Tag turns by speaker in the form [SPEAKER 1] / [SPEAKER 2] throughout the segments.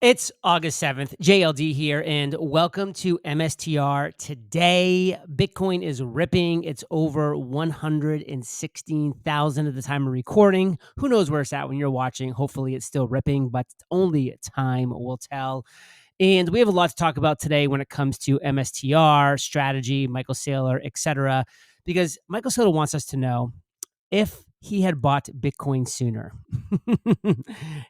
[SPEAKER 1] It's August 7th, JLD here, and welcome to MSTR. Today, Bitcoin is ripping. It's over 116,000 at the time of recording. Who knows where it's at when you're watching? Hopefully, it's still ripping, but only time will tell. And we have a lot to talk about today when it comes to MSTR, strategy, Michael Saylor, etc. Because Michael Saylor wants us to know if he had bought Bitcoin sooner,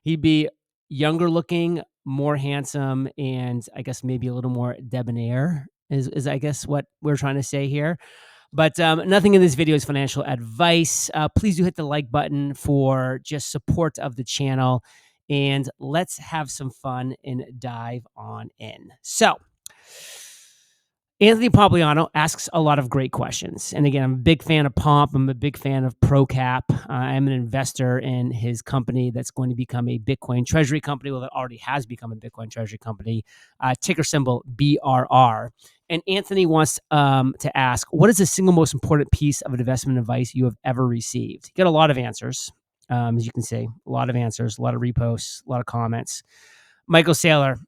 [SPEAKER 1] he'd be younger looking, more handsome, and I guess maybe a little more debonair is I guess what we're trying to say here. But nothing in this video is financial advice. Please do hit the like button for just support of the channel. And let's have some fun and dive on in. So, Anthony Pompliano asks a lot of great questions. And again, I'm a big fan of Pomp. I'm a big fan of ProCap. I'm an investor in his company that's going to become a Bitcoin treasury company. Well, it already has become a Bitcoin treasury company, ticker symbol BRR. And Anthony wants to ask, what is the single most important piece of investment advice you have ever received? You get a lot of answers, as you can see, a lot of answers, a lot of reposts, a lot of comments. Michael Saylor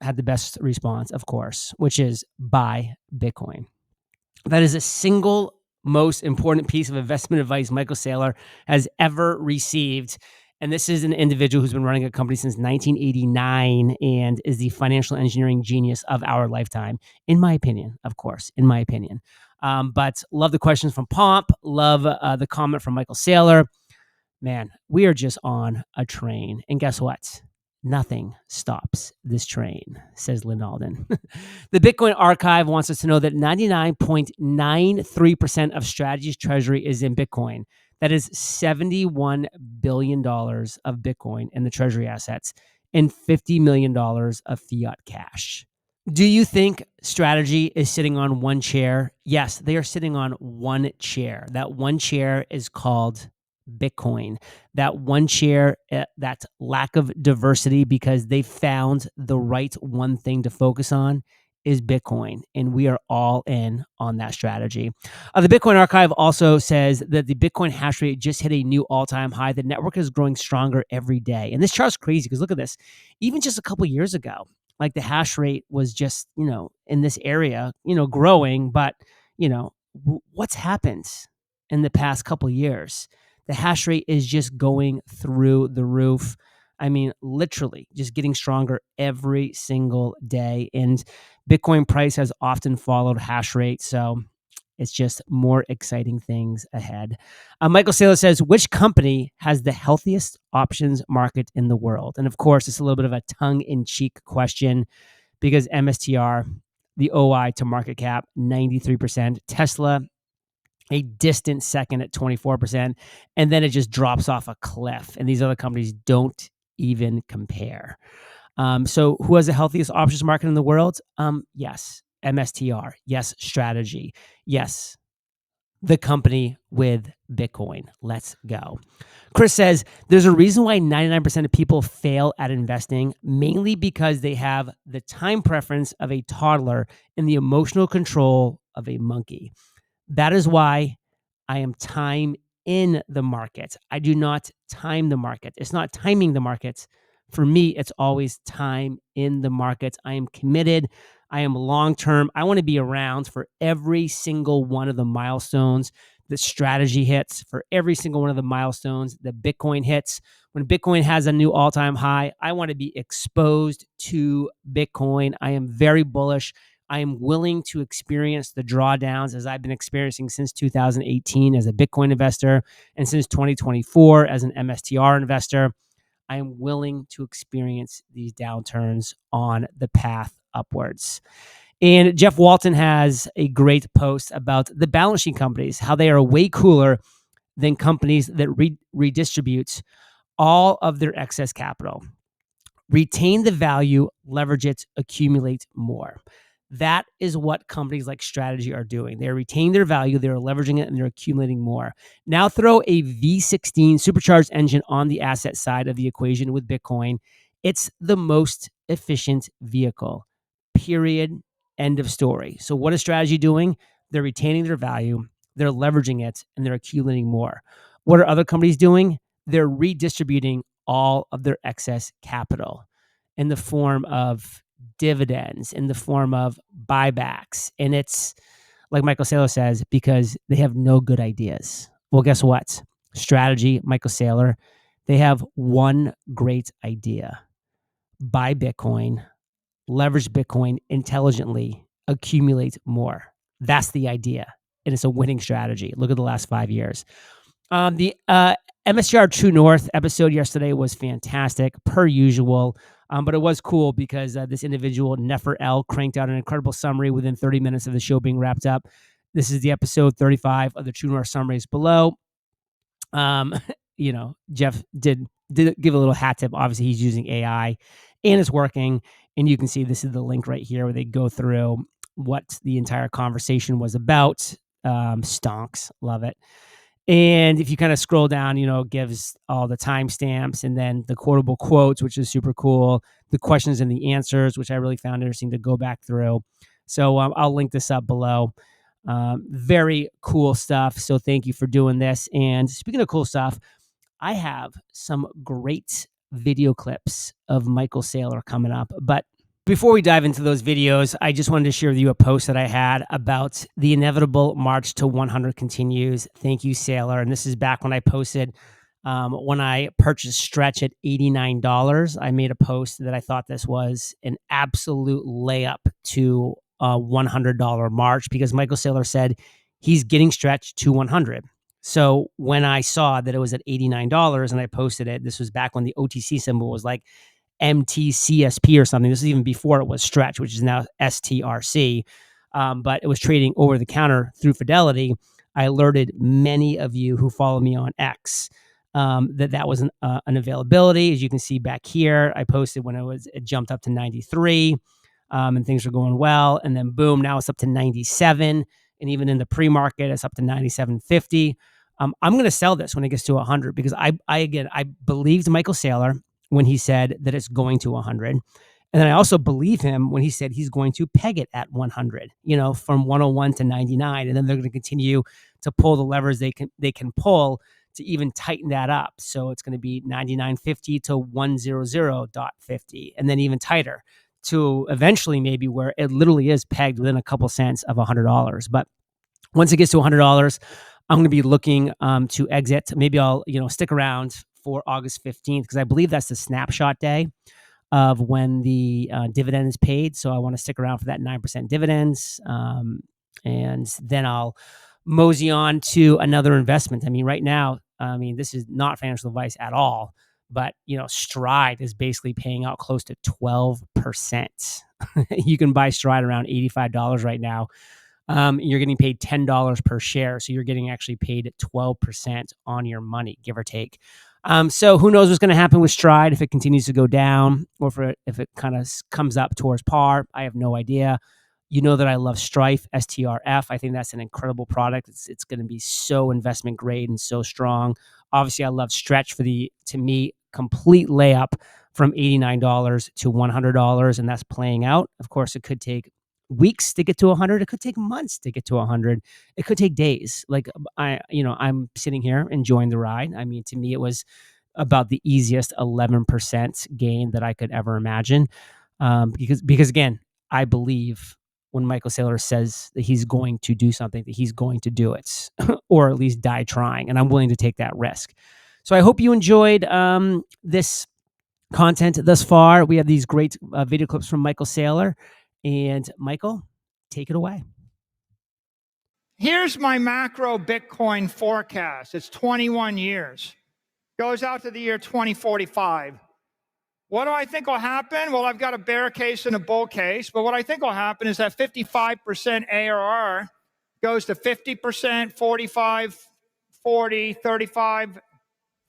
[SPEAKER 1] had the best response, of course, which is buy Bitcoin. That is the single most important piece of investment advice Michael Saylor has ever received. And this is an individual who's been running a company since 1989 and is the financial engineering genius of our lifetime, in my opinion, of course, in my opinion. But love the questions from Pomp, love the comment from Michael Saylor. Man, we are just on a train. And guess what? Nothing stops this train, says Lynn Alden. The Bitcoin Archive wants us to know that 99.93% of Strategy's treasury is in Bitcoin. That is $71 billion of Bitcoin in the treasury assets and $50 million of fiat cash. Do you think Strategy is sitting on one chair? Yes, they are sitting on one chair. That one chair is called Bitcoin. That one chair, that lack of diversity because they found the right one thing to focus on is Bitcoin. And we are all in on that strategy. The Bitcoin Archive also says that the Bitcoin hash rate just hit a new all-time high. The network is growing stronger every day. And this chart's crazy because look at this. Even just a couple years ago, like the hash rate was just, in this area, growing. But, what's happened in the past couple years? The hash rate is just going through the roof. I mean, literally just getting stronger every single day. And Bitcoin price has often followed hash rate. So it's just more exciting things ahead. Michael Saylor says, which company has the healthiest options market in the world? And of course, it's a little bit of a tongue-in-cheek question because MSTR, the OI to market cap, 93%. Tesla, a distant second at 24%, and then it just drops off a cliff. And these other companies don't even compare. So who has the healthiest options market in the world? Yes, MSTR. Yes, Strategy. Yes, the company with Bitcoin. Let's go. Chris says, there's a reason why 99% of people fail at investing, mainly because they have the time preference of a toddler and the emotional control of a monkey. That is why I am time in the market. I do not time the market. It's not timing the markets. For me, it's always time in the markets. I am committed. I am long-term. I want to be around for every single one of the milestones that Strategy hits, for every single one of the milestones that Bitcoin hits. When Bitcoin has a new all-time high, I want to be exposed to Bitcoin. I am very bullish. I am willing to experience the drawdowns as I've been experiencing since 2018 as a Bitcoin investor and since 2024 as an MSTR investor. I am willing to experience these downturns on the path upwards. And Jeff Walton has a great post about the balance sheet companies, how they are way cooler than companies that redistribute all of their excess capital. Retain the value, leverage it, accumulate more. That is what companies like Strategy are doing. They're retaining their value, they're leveraging it, and they're accumulating more. Now throw a V16 supercharged engine on the asset side of the equation with Bitcoin. It's the most efficient vehicle, period, end of story. So what is Strategy doing? They're retaining their value, they're leveraging it, and they're accumulating more. What are other companies doing? They're redistributing all of their excess capital. in the form of dividends, in the form of buybacks. And it's like Michael Saylor says, because they have no good ideas. Well, guess what? Strategy, Michael Saylor, they have one great idea: buy Bitcoin, leverage Bitcoin intelligently, accumulate more. That's the idea. And it's a winning strategy. Look at the last 5 years. The MSTR True North episode yesterday was fantastic, per usual. But it was cool because this individual, Nefer L, cranked out an incredible summary within 30 minutes of the show being wrapped up. This is the episode 35 of the True North summaries below. Jeff did give a little hat tip. Obviously, he's using AI and it's working. And you can see this is the link right here where they go through what the entire conversation was about. Stonks, love it. And if you kind of scroll down, it gives all the timestamps and then the quotable quotes, which is super cool. The questions and the answers, which I really found interesting to go back through. So I'll link this up below. Very cool stuff. So thank you for doing this. And speaking of cool stuff, I have some great video clips of Michael Saylor coming up. But before we dive into those videos, I just wanted to share with you a post that I had about the inevitable march to 100 continues. Thank you, Saylor. And this is back when I posted, when I purchased Stretch at $89. I made a post that I thought this was an absolute layup to a $100 march because Michael Saylor said he's getting Stretch to 100. So when I saw that it was at $89 and I posted it, this was back when the OTC symbol was like MTCSP or something. This is even before it was Stretch, which is now STRC. But it was trading over the counter through Fidelity. I alerted many of you who follow me on X that was an availability. As you can see back here, I posted when it jumped up to 93 and things were going well. And then boom, now it's up to 97. And even in the pre-market, it's up to 97.50. I'm going to sell this when it gets to 100 because I believed Michael Saylor when he said that it's going to 100. And then I also believe him when he said he's going to peg it at 100, from 101 to 99. And then they're going to continue to pull the levers they can pull to even tighten that up. So it's going to be 99.50 to 100.50 and then even tighter to eventually maybe where it literally is pegged within a couple cents of $100. But once it gets to $100, I'm going to be looking to exit. Maybe I'll stick around for August 15th because I believe that's the snapshot day of when the dividend is paid. So I want to stick around for that 9% dividends. And then I'll mosey on to another investment. I mean, right now, this is not financial advice at all, but Stride is basically paying out close to 12%. You can buy Stride around $85 right now. You're getting paid $10 per share. So you're getting actually paid 12% on your money, give or take. So who knows what's going to happen with Stride if it continues to go down or if it kind of comes up towards par. I have no idea. You know that I love Strife, STRF. I think that's an incredible product. It's going to be so investment grade and so strong. Obviously, I love Stretch for to me, complete layup from $89 to $100, and that's playing out. Of course, it could take weeks to get to 100. It could take months to get to 100. It could take days. Like I'm sitting here enjoying the ride. I mean, to me, it was about the easiest 11% gain that I could ever imagine. Because again, I believe when Michael Saylor says that he's going to do something, that he's going to do it, or at least die trying, and I'm willing to take that risk. So I hope you enjoyed this content thus far. We have these great video clips from Michael Saylor. And Michael, take it away.
[SPEAKER 2] Here's my macro Bitcoin forecast. It's 21 years. Goes out to the year 2045. What do I think will happen? Well, I've got a bear case and a bull case, but what I think will happen is that 55% ARR goes to 50%, 45, 40, 35,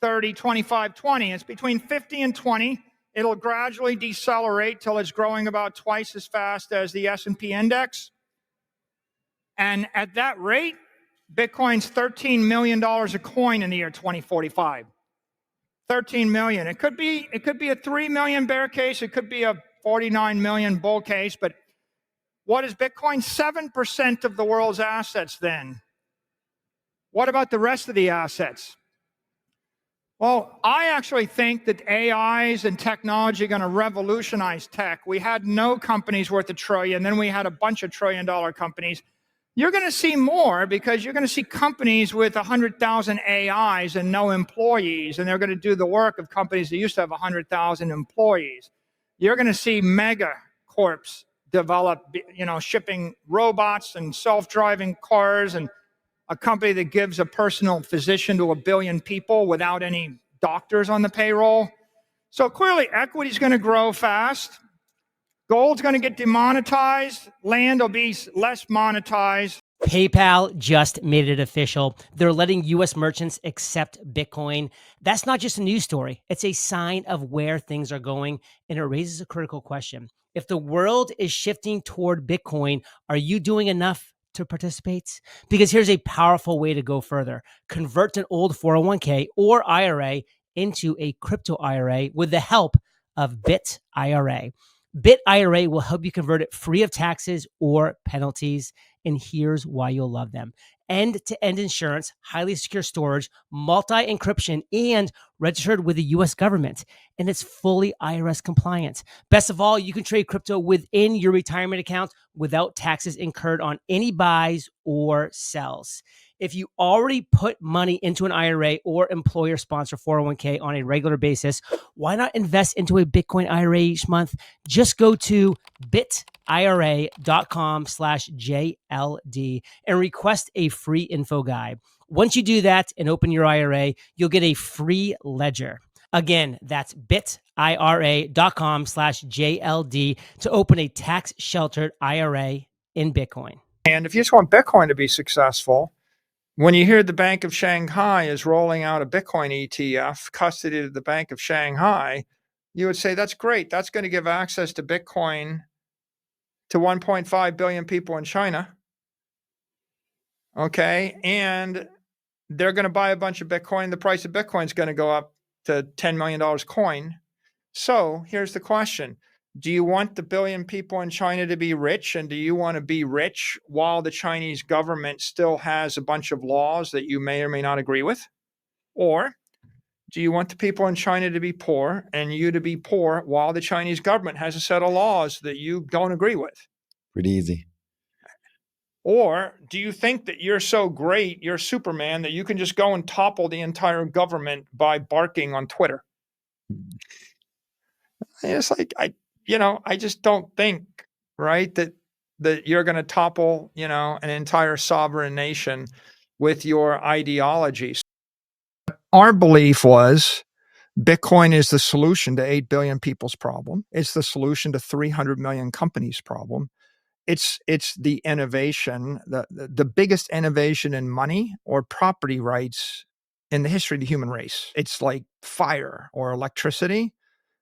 [SPEAKER 2] 30, 25, 20. It's between 50 and 20. It'll gradually decelerate till it's growing about twice as fast as the S&P index. And at that rate, Bitcoin's $13 million a coin in the year 2045. 13 million. It could be a 3 million bear case. It could be a 49 million bull case. But what is Bitcoin? 7% of the world's assets then. What about the rest of the assets? Well, I actually think that AIs and technology are going to revolutionize tech. We had no companies worth $1 trillion, then we had a bunch of $1 trillion companies. You're going to see more because you're going to see companies with 100,000 AIs and no employees, and they're going to do the work of companies that used to have 100,000 employees. You're going to see mega corps develop, shipping robots and self-driving cars, and a company that gives a personal physician to 1 billion people without any doctors on the payroll. So clearly, equity is going to grow fast. Gold's going to get demonetized. Land will be less monetized.
[SPEAKER 1] PayPal just made it official. They're letting US merchants accept Bitcoin. That's not just a news story, it's a sign of where things are going. And it raises a critical question. If the world is shifting toward Bitcoin, are you doing enough to participate? Because here's a powerful way to go further: convert an old 401k or IRA into a crypto IRA with the help of Bit IRA. Bit IRA will help you convert it free of taxes or penalties. And here's why you'll love them: end-to-end insurance, highly secure storage, multi-encryption, and registered with the US government. And it's fully IRS compliant. Best of all, you can trade crypto within your retirement account without taxes incurred on any buys or sells. If you already put money into an IRA or employer sponsor 401k on a regular basis, why not invest into a Bitcoin IRA each month? Just go to bitira.com/JLD and request a free info guide. Once you do that and open your IRA, you'll get a free ledger. Again, that's bitira.com/JLD to open a tax sheltered IRA in Bitcoin.
[SPEAKER 2] And if you just want Bitcoin to be successful, when you hear the Bank of Shanghai is rolling out a Bitcoin ETF, custody of the Bank of Shanghai, you would say, that's great. That's going to give access to Bitcoin to 1.5 billion people in China. Okay. And they're going to buy a bunch of Bitcoin. The price of Bitcoin is going to go up to $10 million coin. So here's the question. Do you want the billion people in China to be rich? And do you want to be rich while the Chinese government still has a bunch of laws that you may or may not agree with? Or do you want the people in China to be poor and you to be poor while the Chinese government has a set of laws that you don't agree with?
[SPEAKER 3] Pretty easy.
[SPEAKER 2] Or do you think that you're so great, you're Superman, that you can just go and topple the entire government by barking on Twitter? It's like, I just don't think, right, that you're going to topple, an entire sovereign nation with your ideologies. Our belief was Bitcoin is the solution to 8 billion people's problem. It's the solution to 300 million companies' problem. It's the innovation, the biggest innovation in money or property rights in the history of the human race. It's like fire or electricity,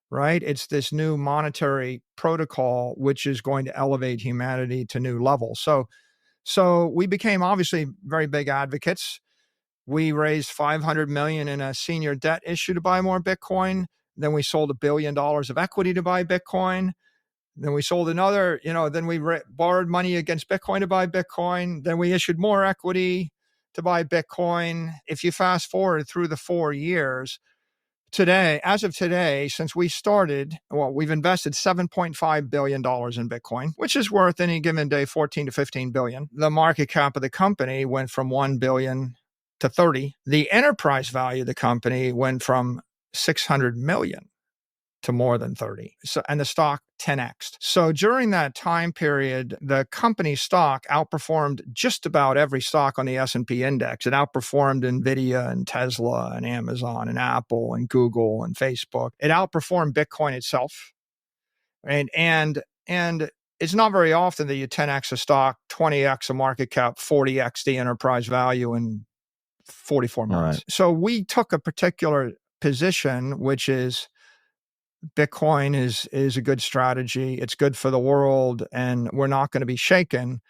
[SPEAKER 2] right? It's this new monetary protocol which is going to elevate humanity to new levels. So we became obviously very big advocates. We raised $500 million in a senior debt issue to buy more Bitcoin. Then we sold $1 billion of equity to buy Bitcoin. Then we sold another, then we borrowed money against Bitcoin to buy Bitcoin. Then we issued more equity to buy Bitcoin. If you fast forward through the 4 years, as of today, since we started, we've invested $7.5 billion in Bitcoin, which is worth any given day 14 to 15 billion. The market cap of the company went from 1 billion to 30. The enterprise value of the company went from 600 million to more than 30. So, and the stock 10x. So during that time period, the company stock outperformed just about every stock on the S&P index. It outperformed Nvidia and Tesla and Amazon and Apple and Google and Facebook. It outperformed Bitcoin itself. And it's not very often that you 10x a stock, 20x a market cap, 40x the enterprise value in 44 months.
[SPEAKER 3] Right.
[SPEAKER 2] So we took a particular position, which is Bitcoin is a good strategy. It's good for the world, and we're not going to be shaken.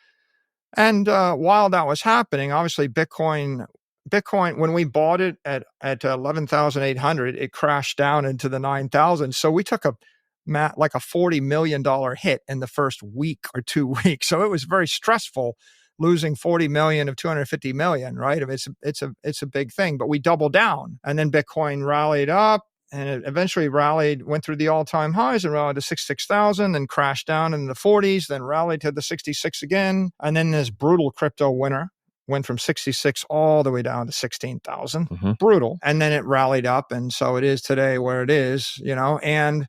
[SPEAKER 2] And while that was happening, obviously Bitcoin, when we bought it at 11,800, it crashed down into the 9,000. So we took like a $40 million hit in the first week or 2 weeks. So it was very stressful. losing 40 million of 250 million, right? It's a big thing, but we doubled down. And then Bitcoin rallied up, and it eventually rallied, went through the all-time highs and rallied to 66,000, then crashed down in the 40s, then rallied to the 66 again. And then this brutal crypto winter went from 66 all the way down to 16,000. Brutal. And then it rallied up. And so it is today where it is, and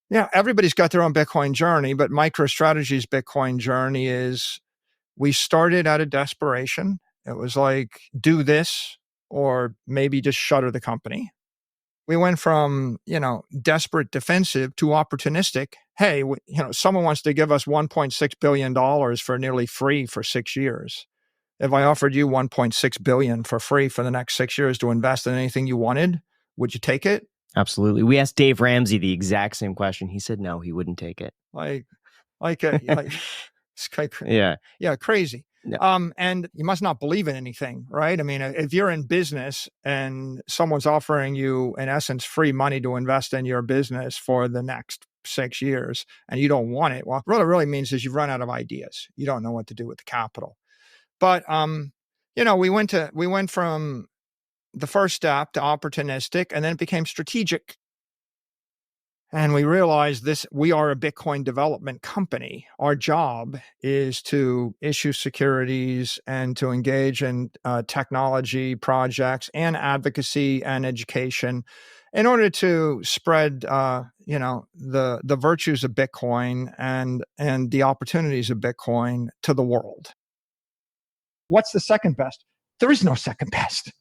[SPEAKER 2] yeah, everybody's got their own Bitcoin journey, but MicroStrategy's Bitcoin journey is, we started out of desperation. It was like, do this or maybe just shutter the company. We went from, desperate defensive to opportunistic. Hey, someone wants to give us $1.6 billion for nearly free for 6 years. If I offered you $1.6 billion for free for the next 6 years to invest in anything you wanted, would you take it?
[SPEAKER 3] Absolutely. We asked Dave Ramsey the exact same question. He said no, he wouldn't take it.
[SPEAKER 2] Yeah, crazy.
[SPEAKER 3] Yeah.
[SPEAKER 2] And you must not believe in anything, right? I mean, if you're in business and someone's offering you, in essence, free money to invest in your business for the next 6 years and you don't want it, well, what it really means is you've run out of ideas. You don't know what to do with the capital. But, we went from the first step to opportunistic, and then it became strategic. And we realized we are a Bitcoin development company. Our job is to issue securities and to engage in technology projects and advocacy and education in order to spread, the virtues of Bitcoin and the opportunities of Bitcoin to the world. What's the second best? There is no second best.